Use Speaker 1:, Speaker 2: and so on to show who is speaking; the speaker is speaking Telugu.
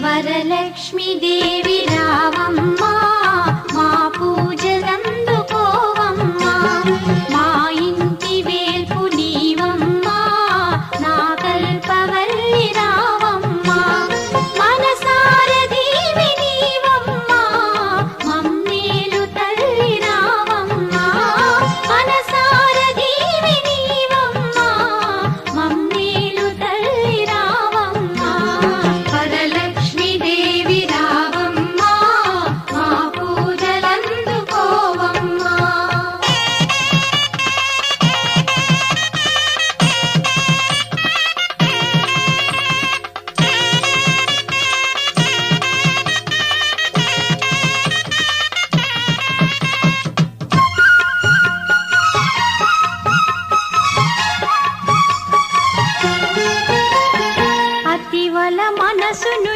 Speaker 1: వరలక్ష్మి దేవి రావమ్మా మా పూజలందుకోవమ్మా మా ఇంటి వేల్పు నీవమ్మా నా కల్పవల్లి రావమ్మా మనసార దీవి నీవమ్మా మమ్మేలు తల్లి రావమ్మా మనసార దీవి నీవమ్మా మమ్మేలు తల్లి రావమ్మా వరలక్ష్మి దేవి రావమ్మా మా పూజలందుకోవమ్మా అతివల మనసును